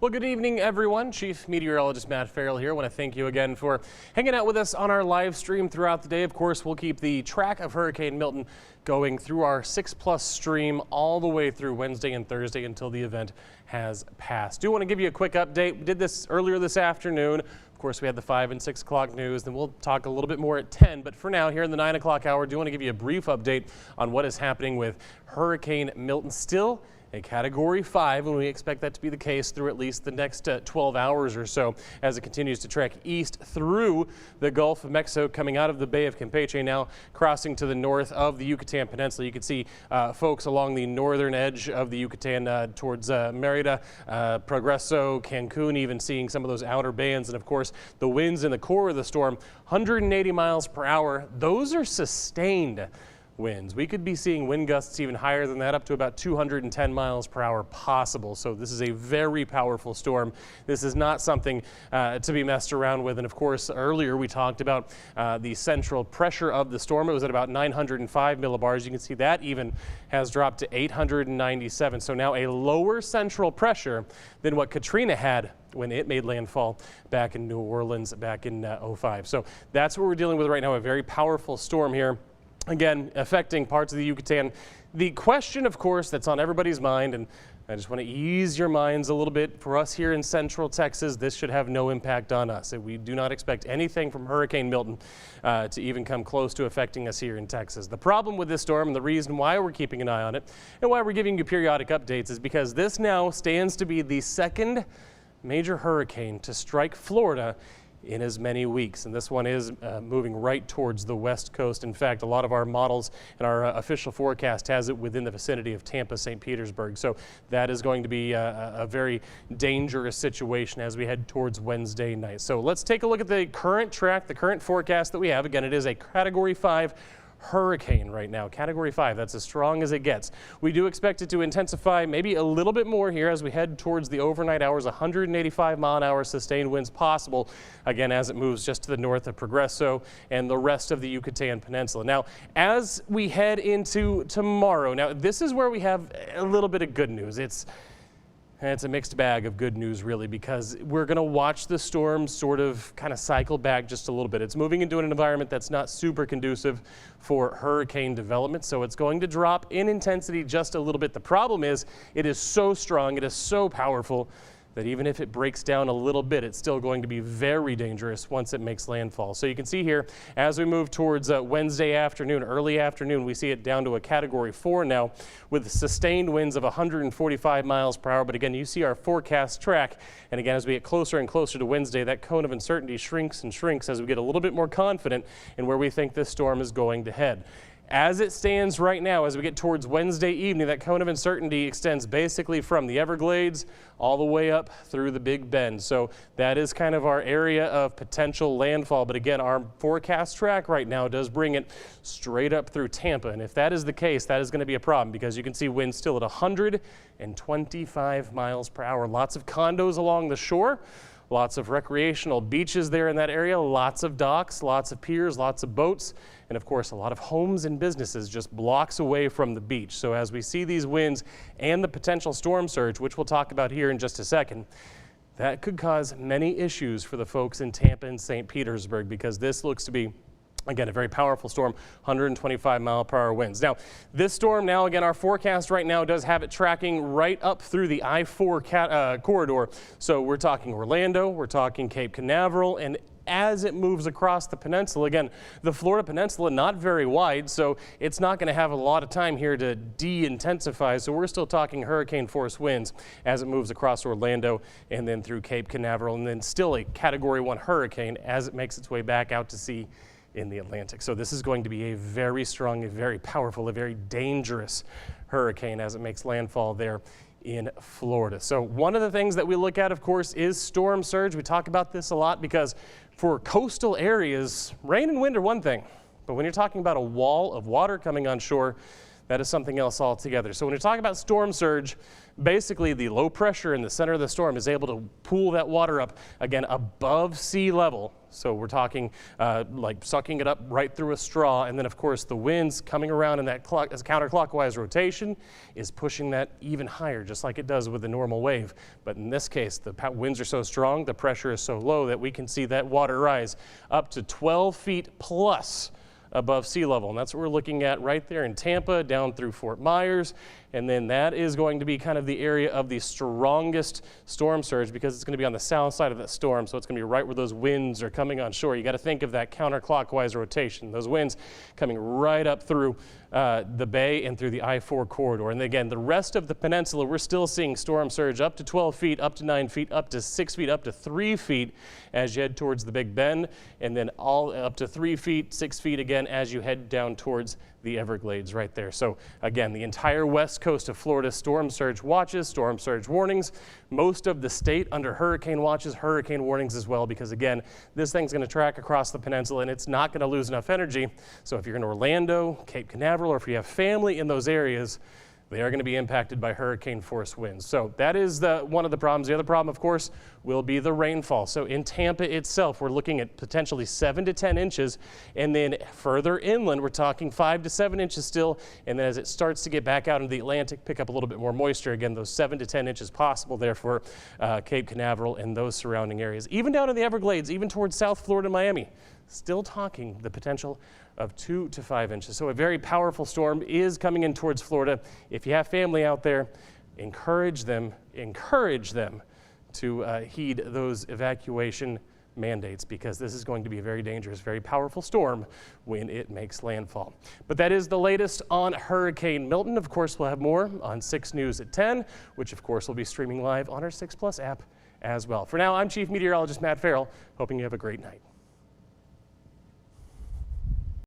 Well, good evening, everyone. Chief Meteorologist Matt Farrell here. I want to thank you again for hanging out with us on our live stream throughout the day. Of course, we'll keep the track of Hurricane Milton going through our 6+ stream all the way through Wednesday and Thursday until the event has passed. Do want to give you a quick update. We did this earlier this afternoon. Of course, we had the 5 and 6 o'clock news, then we'll talk a little bit more at 10. But for now, here in the 9 o'clock hour, do want to give you a brief update on what is happening with Hurricane Milton. Still a Category 5, and we expect that to be the case through at least the next 12 hours or so as it continues to trek east through the Gulf of Mexico, coming out of the Bay of Campeche, now crossing to the north of the Yucatan Peninsula. You can see folks along the northern edge of the Yucatan towards Merida, Progreso, Cancun, even seeing some of those outer bands. And of course, the winds in the core of the storm, 180 miles per hour. Those are sustained winds. We could be seeing wind gusts even higher than that, up to about 210 miles per hour possible. So this is a very powerful storm. This is not something to be messed around with. And of course, earlier we talked about the central pressure of the storm. It was at about 905 millibars. You can see that even has dropped to 897. So now a lower central pressure than what Katrina had when it made landfall back in New Orleans back in '05. So that's what we're dealing with right now, a very powerful storm here. Again, affecting parts of the Yucatan. The question, of course, that's on everybody's mind, and I just want to ease your minds a little bit. For us here in central Texas, this should have no impact on us. We do not expect anything from Hurricane Milton to even come close to affecting us here in Texas. The problem with this storm, and the reason why we're keeping an eye on it, and why we're giving you periodic updates, is because this now stands to be the second major hurricane to strike Florida in as many weeks, and this one is moving right towards the west coast. In fact, a lot of our models and our official forecast has it within the vicinity of Tampa, St. Petersburg. So that is going to be a very dangerous situation as we head towards Wednesday night. So let's take a look at the current track, the current forecast that we have. Again, it is a Category 5 hurricane right now. Category 5, that's as strong as it gets. We do expect it to intensify maybe a little bit more here as we head towards the overnight hours. 185 mile an hour sustained winds possible, again, as it moves just to the north of Progreso and the rest of the Yucatan Peninsula. Now, as we head into tomorrow, now this is where we have a little bit of good news. It's a mixed bag of good news, really, because we're going to watch the storm sort of kind of cycle back just a little bit. It's moving into an environment that's not super conducive for hurricane development, so it's going to drop in intensity just a little bit. The problem is it is so strong, it is so powerful, that even if it breaks down a little bit, it's still going to be very dangerous once it makes landfall. So you can see here, as we move towards Wednesday afternoon, early afternoon, we see it down to a Category 4 now with sustained winds of 145 miles per hour. But again, you see our forecast track. And again, as we get closer and closer to Wednesday, that cone of uncertainty shrinks and shrinks as we get a little bit more confident in where we think this storm is going to head. As it stands right now, as we get towards Wednesday evening, that cone of uncertainty extends basically from the Everglades all the way up through the Big Bend. So that is kind of our area of potential landfall. But again, our forecast track right now does bring it straight up through Tampa. And if that is the case, that is going to be a problem, because you can see winds still at 125 miles per hour. Lots of condos along the shore. Lots of recreational beaches there in that area, lots of docks, lots of piers, lots of boats, and of course a lot of homes and businesses just blocks away from the beach. So as we see these winds and the potential storm surge, which we'll talk about here in just a second, that could cause many issues for the folks in Tampa and St. Petersburg, because this looks to be, again, a very powerful storm, 125 mile per hour winds. Now, this storm now, again, our forecast right now does have it tracking right up through the I-4 corridor. So we're talking Orlando, we're talking Cape Canaveral, and as it moves across the peninsula, again, the Florida Peninsula not very wide, so it's not going to have a lot of time here to de-intensify. So we're still talking hurricane force winds as it moves across Orlando and then through Cape Canaveral, and then still a Category 1 hurricane as it makes its way back out to sea in the Atlantic. So this is going to be a very strong, a very powerful, a very dangerous hurricane as it makes landfall there in Florida. So one of the things that we look at, of course, is storm surge. We talk about this a lot because for coastal areas, rain and wind are one thing, but when you're talking about a wall of water coming on shore, that is something else altogether. So when you're talking about storm surge, basically the low pressure in the center of the storm is able to pull that water up, again, above sea level. So we're talking like sucking it up right through a straw. And then, of course, the winds coming around in that counterclockwise rotation is pushing that even higher, just like it does with the normal wave. But in this case, the winds are so strong, the pressure is so low that we can see that water rise up to 12 feet plus above sea level. And that's what we're looking at right there in Tampa down through Fort Myers. And then that is going to be kind of the area of the strongest storm surge because it's going to be on the south side of that storm. So it's going to be right where those winds are coming on shore. You got to think of that counterclockwise rotation. Those winds coming right up through the bay and through the I-4 corridor. And again, the rest of the peninsula, we're still seeing storm surge up to 12 feet, up to 9 feet, up to 6 feet, up to 3 feet as you head towards the Big Bend, and then all up to 3 feet, 6 feet again as you head down towards the Everglades right there. So again, the entire west coast of Florida, storm surge watches, storm surge warnings. Most of the state under hurricane watches, hurricane warnings as well, because again, this thing's going to track across the peninsula and it's not going to lose enough energy. So if you're in Orlando, Cape Canaveral, or if you have family in those areas, they are going to be impacted by hurricane force winds. So that is one of the problems. The other problem, of course, will be the rainfall. So in Tampa itself, we're looking at potentially 7 to 10 inches. And then further inland, we're talking 5 to 7 inches still. And then as it starts to get back out into the Atlantic, pick up a little bit more moisture. Again, those 7 to 10 inches possible there for Cape Canaveral and those surrounding areas. Even down in the Everglades, even towards South Florida and Miami, still talking the potential of 2 to 5 inches. So a very powerful storm is coming in towards Florida. If you have family out there, encourage them to heed those evacuation mandates because this is going to be a very dangerous, very powerful storm when it makes landfall. But that is the latest on Hurricane Milton. Of course, we'll have more on 6 News at 10, which of course will be streaming live on our 6 Plus app as well. For now, I'm Chief Meteorologist Matt Farrell, hoping you have a great night.